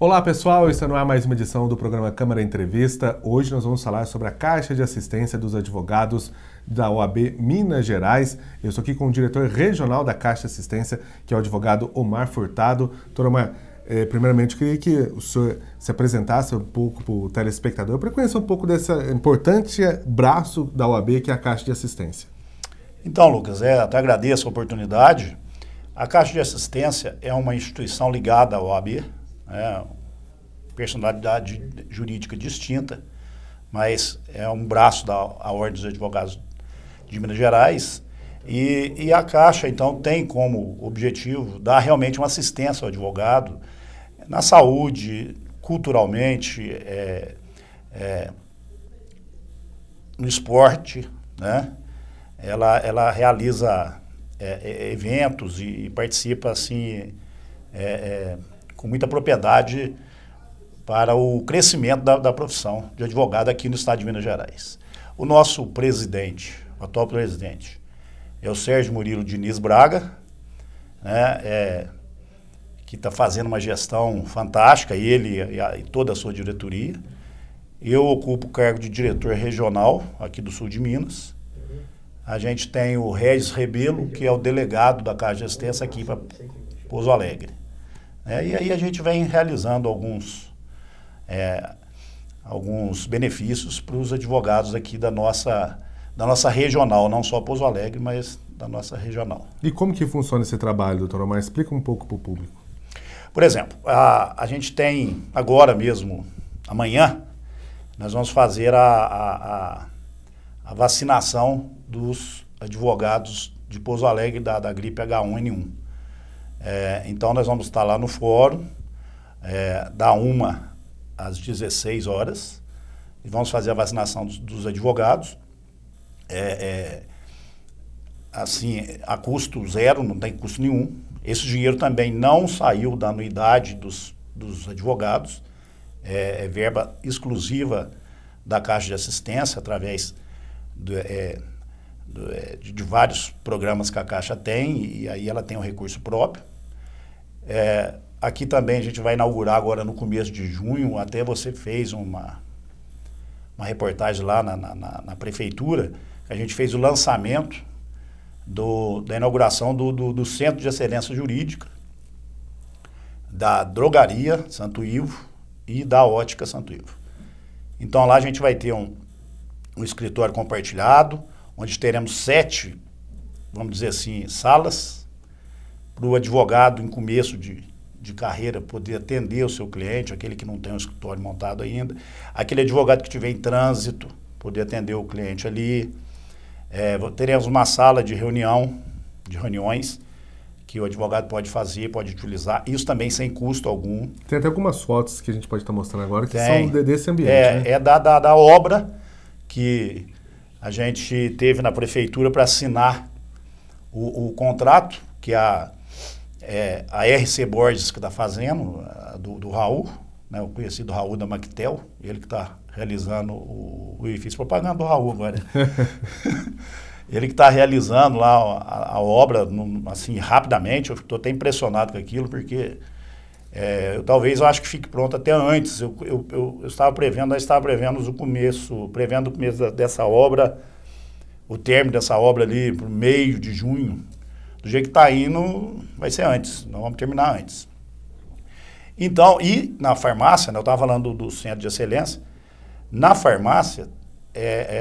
Olá pessoal, está no ar mais uma edição do programa Câmara Entrevista. Hoje nós vamos falar sobre a Caixa de Assistência dos Advogados da OAB Minas Gerais. Eu estou aqui com o diretor regional da Caixa de Assistência, que é o advogado Omar Furtado. Doutor Omar, primeiramente eu queria que o senhor se apresentasse um pouco para o telespectador, para conhecer um pouco desse importante braço da OAB, que é a Caixa de Assistência. Então, Lucas, até agradeço a oportunidade. A Caixa de Assistência é uma instituição ligada à OAB, personalidade jurídica distinta, mas é um braço da Ordem dos Advogados de Minas Gerais, e a Caixa, então, tem como objetivo dar realmente uma assistência ao advogado na saúde, culturalmente, no esporte, né? Ela realiza eventos e participa, assim, com muita propriedade para o crescimento da profissão de advogado aqui no estado de Minas Gerais. O nosso presidente, o atual presidente, é o Sérgio Murilo Diniz Braga, né, que está fazendo uma gestão fantástica, ele e toda a sua diretoria. Eu ocupo o cargo de diretor regional aqui do sul de Minas. A gente tem o Regis Rebelo, que é o delegado da Caixa de Assistência aqui para Pouso Alegre. E aí a gente vem realizando alguns benefícios para os advogados aqui da nossa regional, não só Pouso Alegre, mas da nossa regional. E como que funciona esse trabalho, doutor Omar? Explica um pouco para o público. Por exemplo, a gente tem agora mesmo, amanhã, nós vamos fazer a vacinação dos advogados de Pouso Alegre da gripe H1N1. Então nós vamos estar lá no fórum, da 1 às 16 horas, e vamos fazer a vacinação dos advogados, assim, a custo zero, não tem custo nenhum. Esse dinheiro também não saiu da anuidade dos advogados, é verba exclusiva da Caixa de Assistência, através de vários programas que a Caixa tem, e aí ela tem um recurso próprio. Aqui também a gente vai inaugurar agora no começo de junho, até você fez uma reportagem lá na prefeitura, a gente fez o lançamento da inauguração do Centro de Excelência Jurídica, da Drogaria Santo Ivo e da Ótica Santo Ivo. Então lá a gente vai ter um escritório compartilhado, onde teremos 7, vamos dizer assim, salas, para o advogado em começo de carreira poder atender o seu cliente, aquele que não tem um escritório montado ainda, aquele advogado que estiver em trânsito, poder atender o cliente ali. Teremos uma sala de reuniões, que o advogado pode fazer, pode utilizar, isso também sem custo algum. Tem até algumas fotos que a gente pode estar mostrando agora que são desse ambiente. É da obra que a gente teve na prefeitura para assinar o contrato, que a RC Borges que está fazendo, do Raul, né, o conhecido Raul da Mactel, ele que está realizando o edifício, propaganda do Raul agora. Ele que está realizando lá a obra, assim, rapidamente. Eu estou até impressionado com aquilo, porque talvez eu acho que fique pronto até antes. Eu estava prevendo, nós estávamos prevendo o começo dessa obra, o término dessa obra ali para o meio de junho. Do jeito que está indo, vai ser antes, nós vamos terminar antes. Então, e na farmácia, né, eu estava falando do Centro de Excelência, na farmácia,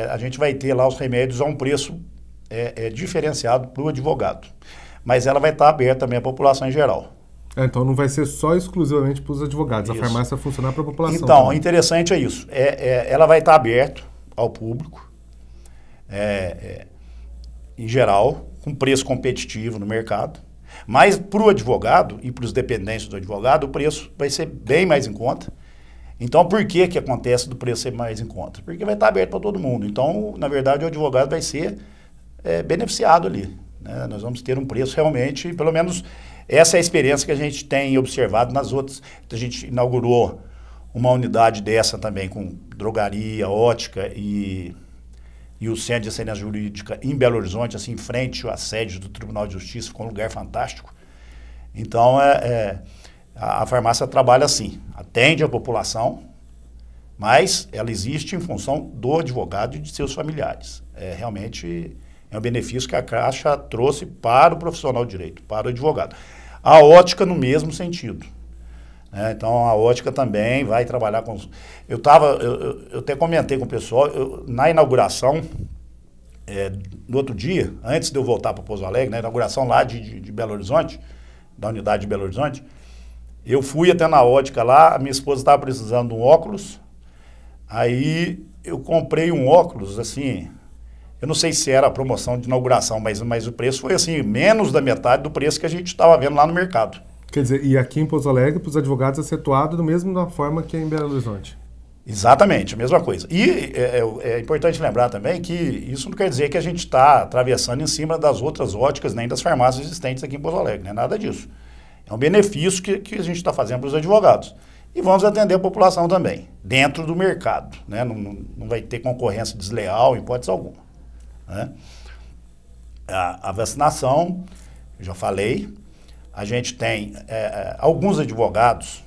a gente vai ter lá os remédios a um preço diferenciado para o advogado, mas ela vai estar aberta também à população em geral. Então não vai ser só exclusivamente para os advogados, isso. A farmácia vai funcionar para a população. Então, o interessante é isso, ela vai estar aberta ao público, em geral, com preço competitivo no mercado, mas para o advogado e para os dependentes do advogado, o preço vai ser bem mais em conta. Então, por que acontece do preço ser mais em conta? Porque vai estar aberto para todo mundo. Então, na verdade, o advogado vai ser beneficiado ali, né? Nós vamos ter um preço realmente, pelo menos essa é a experiência que a gente tem observado nas outras. A gente inaugurou uma unidade dessa também com drogaria, ótica e o Centro de Excelência Jurídica em Belo Horizonte, assim, em frente à sede do Tribunal de Justiça, ficou um lugar fantástico. Então, A farmácia trabalha assim, atende a população, mas ela existe em função do advogado e de seus familiares. Realmente é um benefício que a Caixa trouxe para o profissional de direito, para o advogado. A ótica no mesmo sentido. Então, a ótica também vai trabalhar com... Eu até comentei com o pessoal, na inauguração, no outro dia, antes de eu voltar para Pouso Alegre, na inauguração lá de Belo Horizonte, da unidade de Belo Horizonte, eu fui até na ótica lá, a minha esposa estava precisando de um óculos, aí eu comprei um óculos, assim, eu não sei se era a promoção de inauguração, mas o preço foi assim, menos da metade do preço que a gente estava vendo lá no mercado. Quer dizer, e aqui em Pouso Alegre, para os advogados, é situado da mesma forma que em Belo Horizonte? Exatamente, a mesma coisa. E é importante lembrar também que isso não quer dizer que a gente está atravessando em cima das outras óticas, nem das farmácias existentes aqui em Pouso Alegre, não é nada disso. É um benefício que a gente está fazendo para os advogados. E vamos atender a população também, dentro do mercado. Né? Não vai ter concorrência desleal, em hipótese alguma. Né? A vacinação, eu já falei, a gente tem alguns advogados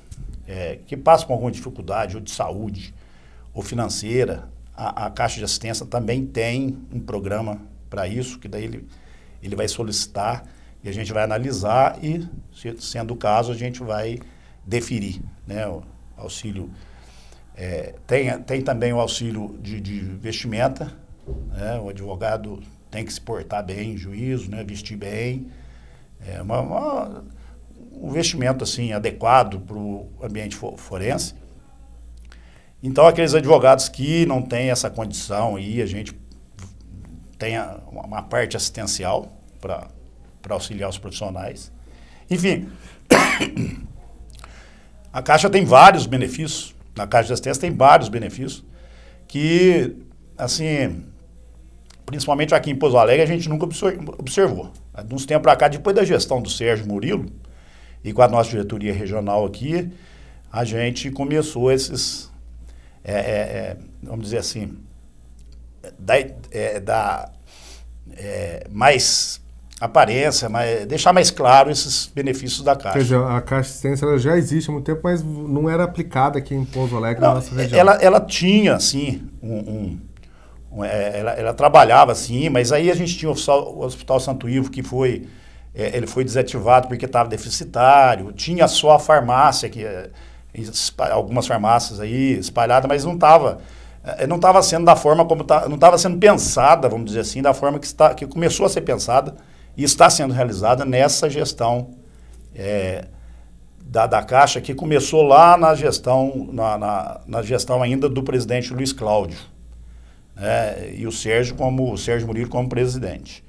que passam por alguma dificuldade, ou de saúde, ou financeira. A Caixa de Assistência também tem um programa para isso, que daí ele vai solicitar e a gente vai analisar e, sendo o caso, a gente vai deferir, né, o auxílio. Tem também o auxílio de vestimenta, né, o advogado tem que se portar bem em juízo, né, vestir bem, um vestimento assim, adequado para o ambiente forense. Então, aqueles advogados que não têm essa condição aí, a gente tem uma parte assistencial para auxiliar os profissionais. Enfim, a Caixa tem vários benefícios, na Caixa de Assistência tem vários benefícios que, assim, principalmente aqui em Pouso Alegre, a gente nunca observou. De uns tempos para cá, depois da gestão do Sérgio Murilo, e com a nossa diretoria regional aqui, a gente começou esses, vamos dizer assim, mais aparência, deixar mais claro esses benefícios da Caixa. Quer dizer, a Caixa de Assistência ela já existe há muito tempo, mas não era aplicada aqui em Pouso Alegre, na nossa região. Ela tinha, assim, ela trabalhava, assim, mas aí a gente tinha o Hospital Santo Ivo, que ele foi desativado porque estava deficitário, tinha só a farmácia, algumas farmácias aí espalhadas, mas não estava sendo da forma como não estava sendo pensada, vamos dizer assim, da forma que começou a ser pensada e está sendo realizada nessa gestão da Caixa, que começou lá na gestão, na gestão ainda do presidente Luiz Cláudio, e o Sérgio Murilo como presidente.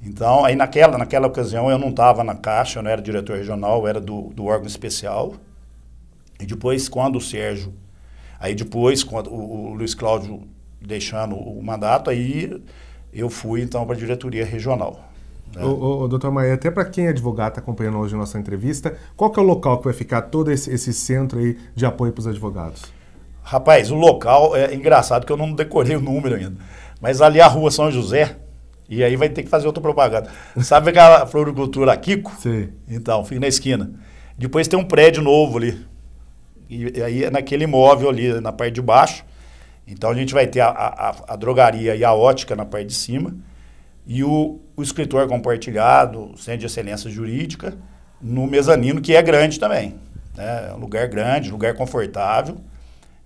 Então, aí naquela ocasião eu não estava na Caixa, eu não era diretor regional, eu era do órgão especial. E depois, quando o Luiz Cláudio deixando o mandato, aí eu fui então para a diretoria regional. Né? Doutor Maia, até para quem é advogado, está acompanhando hoje a nossa entrevista, qual que é o local que vai ficar todo esse centro aí de apoio para os advogados? Rapaz, o local é engraçado que eu não decorei o número ainda, mas ali é a Rua São José. E aí vai ter que fazer outra propaganda. Sabe aquela floricultura Kiko? Sim. Então, fica na esquina. Depois tem um prédio novo ali. E aí é naquele imóvel ali, na parte de baixo. Então a gente vai ter a drogaria e a ótica na parte de cima. E o escritório compartilhado, Centro de Excelência Jurídica, no mezanino, que é grande também. É um lugar grande, lugar confortável.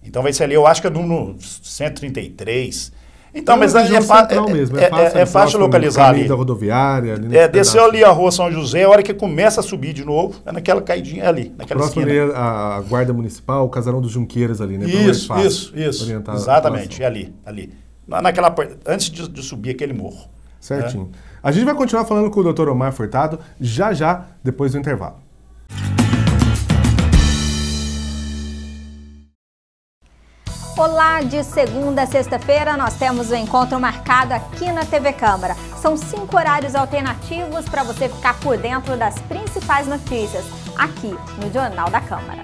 Então vai ser ali, eu acho que é no 133. Então, mas é fácil localizar ali. Da rodoviária. Desceu ali a Rua São José, a hora que começa a subir de novo, é naquela caidinha ali, naquela próximo esquina. Ali a Guarda Municipal, o Casarão dos Junqueiras ali, né? Isso. Exatamente, ali. Naquela, antes de subir aquele morro. Certinho. A gente vai continuar falando com o Dr. Omar Furtado já, depois do intervalo. Olá, de segunda a sexta-feira nós temos um encontro marcado aqui na TV Câmara. São 5 horários alternativos para você ficar por dentro das principais notícias, aqui no Jornal da Câmara.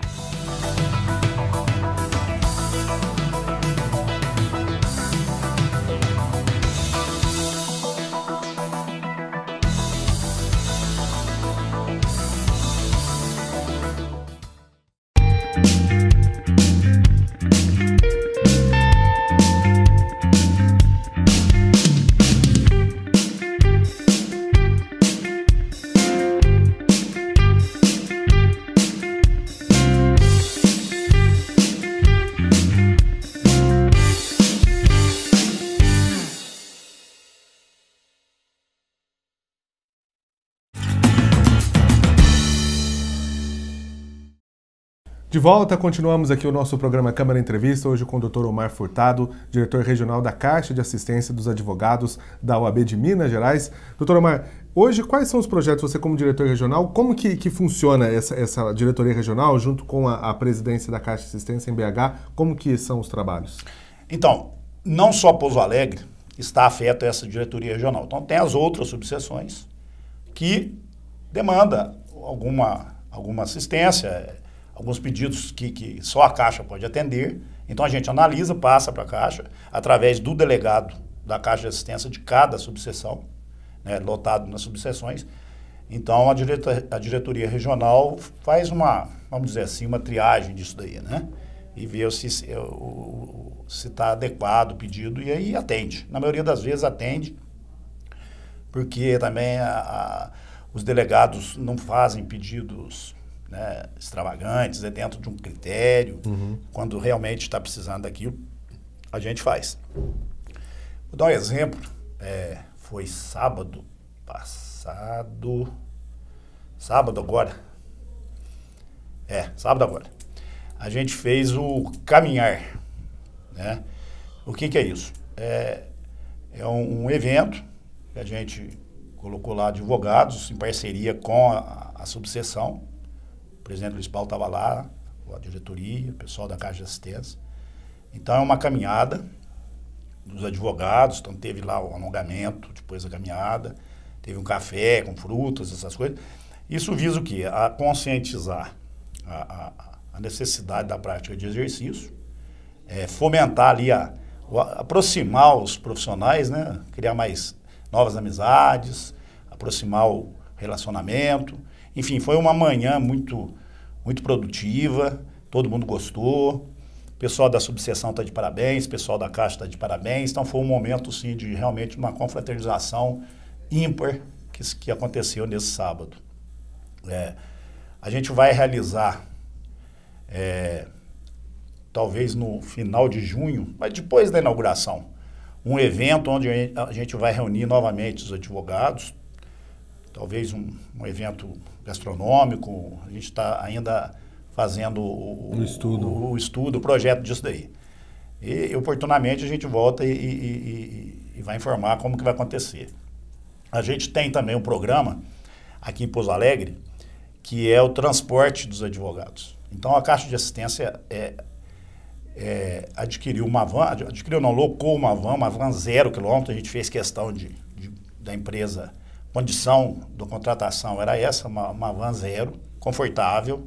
De volta, continuamos aqui o nosso programa Câmara Entrevista, hoje com o Dr. Omar Furtado, diretor regional da Caixa de Assistência dos Advogados da OAB de Minas Gerais. Dr. Omar, hoje quais são os projetos, você como diretor regional, como que funciona essa diretoria regional junto com a presidência da Caixa de Assistência em BH, como que são os trabalhos? Então, não só Pouso Alegre está afeto a essa diretoria regional, então tem as outras subseções que demandam alguma assistência, alguns pedidos que só a Caixa pode atender. Então a gente analisa, passa para a Caixa, através do delegado da Caixa de Assistência de cada subseção, né, lotado nas subseções. Então a diretoria regional faz vamos dizer assim, uma triagem disso daí, né? E vê se está adequado o pedido e aí atende. Na maioria das vezes atende, porque também os delegados não fazem pedidos, né, extravagantes, dentro de um critério. Quando realmente está precisando daquilo, a gente faz. Vou dar um exemplo. Foi sábado passado. Sábado agora. Sábado agora. A gente fez o caminhar. Né? O que é isso? É um evento que a gente colocou lá advogados em parceria com a subseção. O presidente Luiz Paulo estava lá, a diretoria, o pessoal da Caixa de Assistência. Então é uma caminhada dos advogados, então teve lá o alongamento, depois da caminhada, teve um café com frutas, essas coisas. Isso visa o quê? A conscientizar a necessidade da prática de exercício, fomentar ali, aproximar os profissionais, né? Criar mais novas amizades, aproximar o relacionamento. Enfim, foi uma manhã muito produtiva, todo mundo gostou, o pessoal da subseção está de parabéns, o pessoal da Caixa está de parabéns, então foi um momento, sim, de realmente uma confraternização ímpar que aconteceu nesse sábado. A gente vai realizar, talvez no final de junho, mas depois da inauguração, um evento onde a gente vai reunir novamente os advogados, talvez um evento gastronômico. A gente está ainda fazendo o estudo, o projeto disso daí. E oportunamente a gente volta e vai informar como que vai acontecer. A gente tem também um programa aqui em Pouso Alegre, que é o transporte dos advogados. Então a Caixa de Assistência adquiriu uma van, locou uma van 0 quilômetro. A gente fez questão da empresa, condição da contratação era essa, uma van 0, confortável,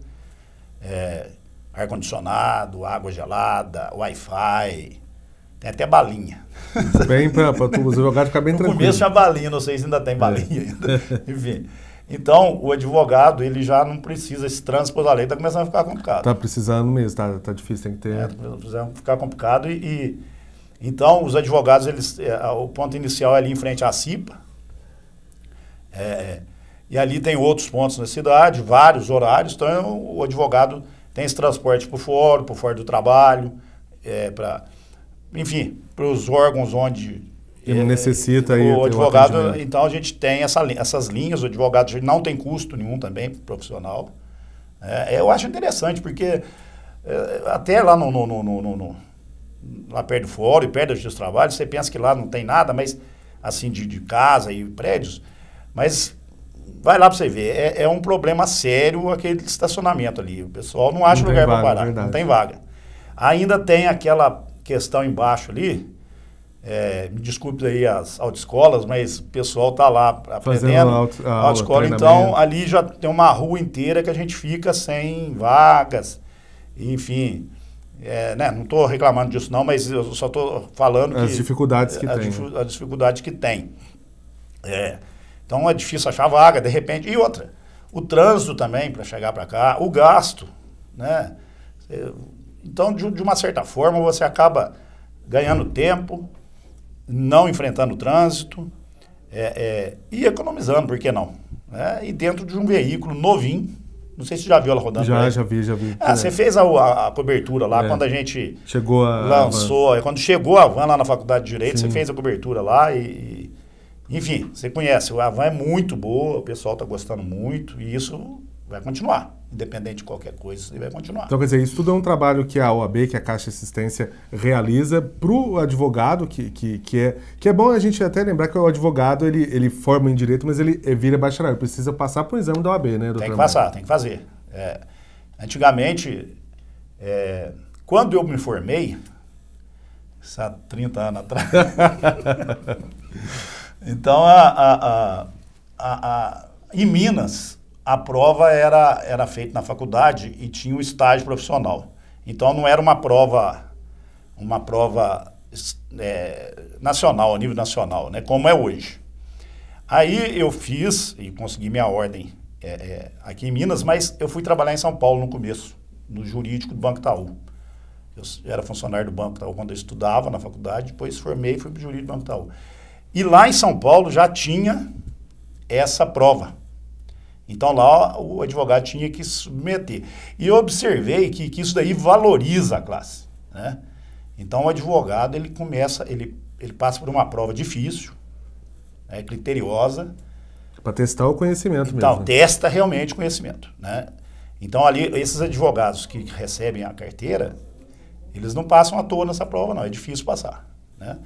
ar-condicionado, água gelada, Wi-Fi, tem até balinha. Bem para os advogados ficar bem tranquilos. No começo tinha balinha, não sei se ainda tem balinha ainda. Enfim. Então, o advogado, ele já não precisa, esse trânsito da lei está começando a ficar complicado. Está precisando mesmo, tá difícil, tem que ter... Está precisando ficar complicado então, os advogados, o ponto inicial é ali em frente à CIPA, e ali tem outros pontos na cidade, vários horários, então o advogado tem esse transporte por fora do trabalho, enfim, para os órgãos onde... necessita aí o advogado. Então a gente tem essas linhas, o advogado não tem custo nenhum também profissional. Eu acho interessante, porque até lá lá perto do fórum e perto do Justiça do Trabalho, você pensa que lá não tem nada, mas assim, de casa e prédios, mas vai lá para você ver, é um problema sério aquele estacionamento ali. O pessoal não acha lugar para parar, não tem vaga. Ainda tem aquela questão embaixo ali. Me desculpe aí as autoescolas, mas o pessoal está lá aprendendo a autoescola. Então, ali já tem uma rua inteira que a gente fica sem vagas. Enfim, né, não estou reclamando disso não, mas eu só estou falando as dificuldades que tem. As dificuldades que tem. Então, é difícil achar vaga, de repente. E outra, o trânsito também para chegar para cá, o gasto, né? Então, de uma certa forma, você acaba ganhando tempo, não enfrentando o trânsito e economizando, por que não? E dentro de um veículo novinho, não sei se você já viu ela rodando. Já vi. Você fez a cobertura lá, quando a gente lançou, quando chegou a van lá na Faculdade de Direito, sim, você fez a cobertura lá enfim, você conhece, a van é muito boa, o pessoal está gostando muito e isso vai continuar. Independente de qualquer coisa, você vai continuar. Então, quer dizer, isso tudo é um trabalho que a OAB, que a Caixa de Assistência realiza para o advogado, que é bom a gente até lembrar que o advogado, ele forma em direito, mas ele vira bacharel, ele precisa passar para o exame da OAB, né, doutor? Tem que passar, tem que fazer. Antigamente, quando eu me formei, isso há 30 anos atrás, então, em Minas, a prova era feita na faculdade e tinha um estágio profissional. Então, não era uma prova nacional, a nível nacional, né, como é hoje. Aí eu fiz e consegui minha ordem aqui em Minas, mas eu fui trabalhar em São Paulo no começo, no jurídico do Banco Itaú. Eu era funcionário do Banco Itaú quando eu estudava na faculdade, depois formei e fui para o jurídico do Banco Itaú. E lá em São Paulo já tinha essa prova. Então lá o advogado tinha que submeter. E eu observei que isso daí valoriza a classe, né? Então o advogado, ele passa por uma prova difícil, né, criteriosa. Para testar o conhecimento então, mesmo. Testa realmente o conhecimento, né? Então ali, esses advogados que recebem a carteira, eles não passam à toa nessa prova, não. É difícil passar, né?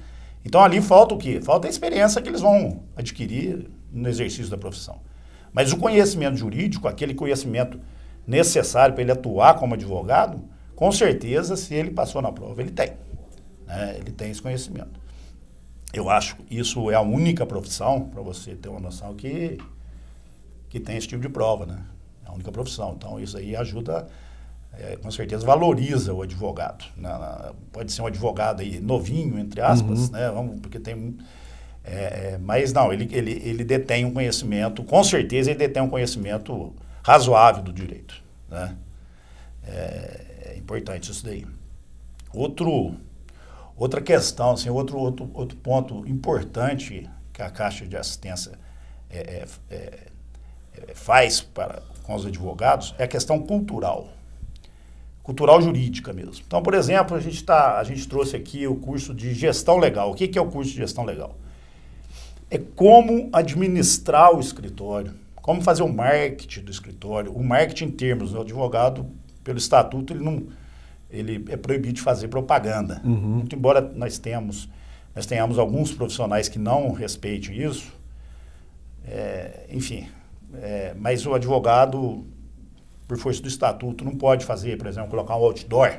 Então ali falta o quê? Falta a experiência que eles vão adquirir no exercício da profissão. Mas o conhecimento jurídico, aquele conhecimento necessário para ele atuar como advogado, com certeza, se ele passou na prova, ele tem, né? Ele tem esse conhecimento. Eu acho que isso é a única profissão, para você ter uma noção, que tem esse tipo de prova, né? É a única profissão. Então, isso aí ajuda, com certeza, valoriza o advogado. Pode ser um advogado aí novinho, entre aspas, né? Porque tem... mas não, ele detém um conhecimento, com certeza ele detém um conhecimento razoável do direito, né? É importante isso daí. Outra questão, assim, outro ponto importante que a Caixa de Assistência faz com os advogados é a questão cultural jurídica mesmo. Então, por exemplo, a gente trouxe aqui o curso de gestão legal. O que é o curso de gestão legal? É como administrar o escritório, como fazer o marketing do escritório. O marketing em termos, o advogado, pelo estatuto, ele é proibido de fazer propaganda. Muito embora nós tenhamos alguns profissionais que não respeitem isso, enfim, mas o advogado, por força do estatuto, não pode fazer, por exemplo, colocar um outdoor.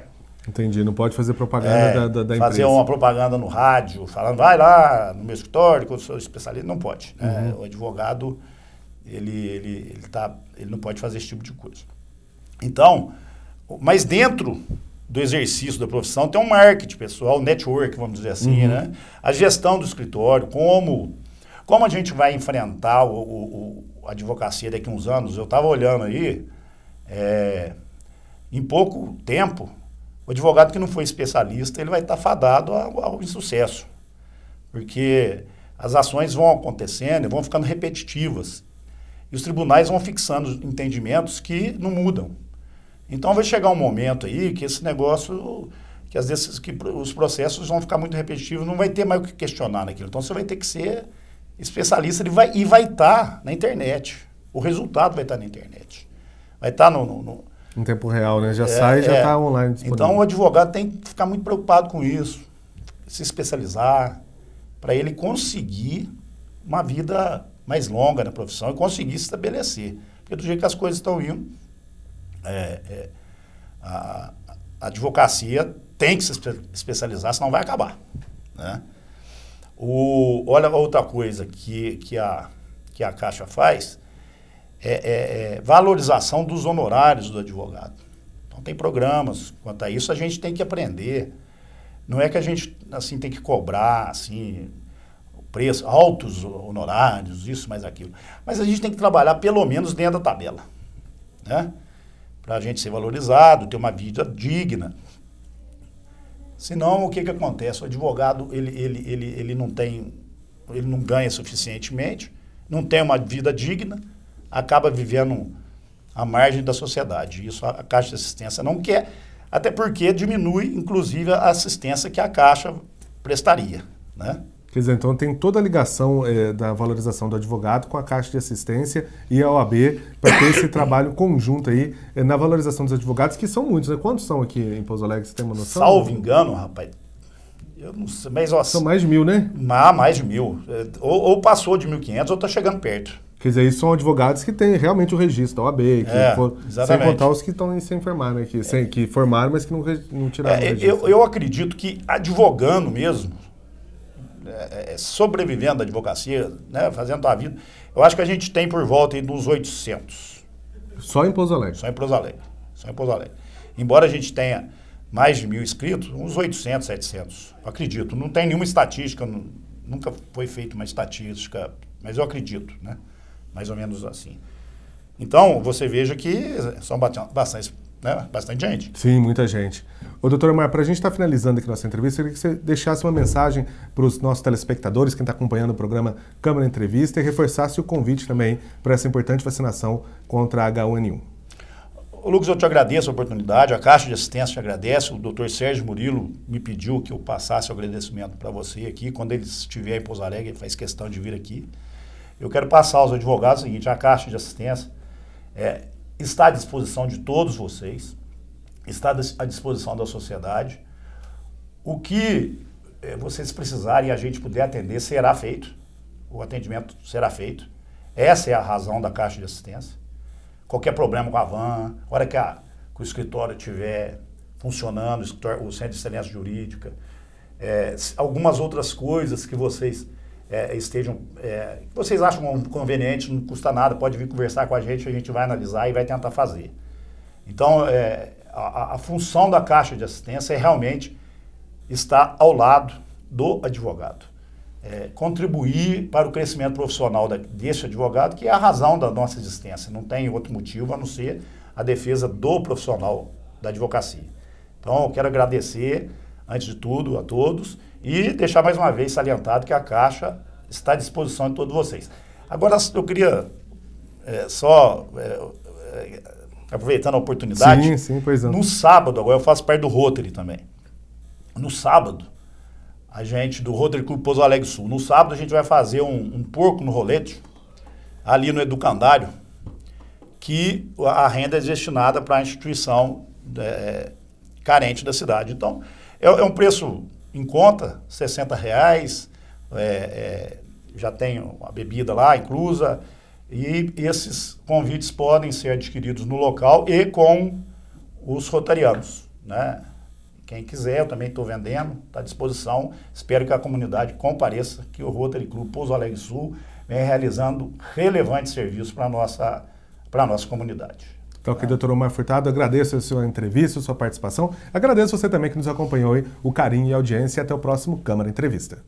Entendi, não pode fazer propaganda da empresa. Fazer uma propaganda no rádio, falando, vai lá no meu escritório, que eu sou especialista, não pode. O advogado, ele não pode fazer esse tipo de coisa. Então, mas dentro do exercício da profissão tem um marketing pessoal, network, vamos dizer assim, né? A gestão do escritório, como a gente vai enfrentar a advocacia daqui a uns anos. Eu estava olhando aí, em pouco tempo, o advogado que não foi especialista, ele vai estar fadado ao insucesso. Porque as ações vão acontecendo e vão ficando repetitivas. E os tribunais vão fixando entendimentos que não mudam. Então vai chegar um momento aí que esse negócio, que às vezes os processos vão ficar muito repetitivos, não vai ter mais o que questionar naquilo. Então você vai ter que ser especialista e vai estar na internet. O resultado vai estar na internet. Vai estar em tempo real, né? Já sai e já está online disponível. Então o advogado tem que ficar muito preocupado com isso, se especializar, para ele conseguir uma vida mais longa na profissão e conseguir se estabelecer. Porque do jeito que as coisas estão indo, a advocacia tem que se especializar, senão vai acabar, né? Olha outra coisa que a Caixa faz, valorização dos honorários do advogado. Então tem programas quanto a isso, a gente tem que aprender. Não é que a gente assim tem que cobrar assim, preço, altos honorários, isso mais aquilo. Mas a gente tem que trabalhar pelo menos dentro da tabela, né? Para a gente ser valorizado, ter uma vida digna. Senão, o que acontece? O advogado, ele não ganha suficientemente, não tem uma vida digna, acaba vivendo à margem da sociedade. Isso a Caixa de Assistência não quer, até porque diminui, inclusive, a assistência que a Caixa prestaria, né? Quer dizer, então tem toda a ligação da valorização do advogado com a Caixa de Assistência e a OAB para ter esse trabalho conjunto aí na valorização dos advogados, que são muitos, né? Quantos são aqui em Pouso Alegre? Você tem uma noção? Salvo engano, rapaz, eu não sei, mas... Ó, são mais de 1.000, né? Mais de 1.000. Ou passou de 1.500 ou está chegando perto. Quer dizer, isso são advogados que têm realmente o registro da OAB, sem contar os que estão sem formar, né? Que formaram, mas que não tiraram o registro. Eu acredito que advogando mesmo, sobrevivendo da advocacia, né, fazendo a vida, eu acho que a gente tem por volta aí dos 800. Só em Pouso Alegre? Só em Pouso Alegre. Embora a gente tenha mais de 1.000 inscritos, uns 800, 700. Eu acredito. Não tem nenhuma estatística, nunca foi feita uma estatística, mas eu acredito, né? Mais ou menos assim. Então, você veja que são bastante gente. Sim, muita gente. Ô, doutor Omar, para a gente estar finalizando aqui nossa entrevista, eu queria que você deixasse uma mensagem para os nossos telespectadores, quem está acompanhando o programa Câmara Entrevista, e reforçasse o convite também para essa importante vacinação contra a H1N1. Lucas, eu te agradeço a oportunidade, a Caixa de Assistência te agradece, o doutor Sérgio Murilo me pediu que eu passasse o agradecimento para você aqui, quando ele estiver em Pouso Alegre, ele faz questão de vir aqui. Eu quero passar aos advogados o seguinte: a Caixa de Assistência está à disposição de todos vocês, está à disposição da sociedade. O que vocês precisarem e a gente puder atender será feito, o atendimento será feito. Essa é a razão da Caixa de Assistência. Qualquer problema com a van, a hora que o escritório estiver funcionando, o Centro de Excelência Jurídica, algumas outras coisas que vocês vocês acham conveniente, não custa nada, pode vir conversar com a gente vai analisar e vai tentar fazer. Então, a função da Caixa de Assistência é realmente estar ao lado do advogado. Contribuir para o crescimento profissional desse advogado, que é a razão da nossa existência. Não tem outro motivo a não ser a defesa do profissional da advocacia. Então, eu quero agradecer, antes de tudo, a todos e deixar mais uma vez salientado que a Caixa está à disposição de todos vocês. Agora, eu queria aproveitando a oportunidade, sim, pois não. No sábado, agora eu faço parte do Rotary também. No sábado, a gente, do Rotary Clube Pouso Alegre Sul, no sábado a gente vai fazer um porco no rolete, ali no Educandário, que a renda é destinada para a instituição carente da cidade. Então, é um preço em conta, R$60, já tem a bebida lá inclusa, e esses convites podem ser adquiridos no local e com os rotarianos, né? Quem quiser, eu também estou vendendo, está à disposição. Espero que a comunidade compareça, que o Rotary Clube Pouso Alegre Sul vem realizando relevantes serviços para a nossa comunidade. Então, aqui, doutor Omar Furtado, agradeço a sua entrevista, a sua participação. Agradeço você também que nos acompanhou, o carinho e a audiência. E até o próximo Câmara Entrevista.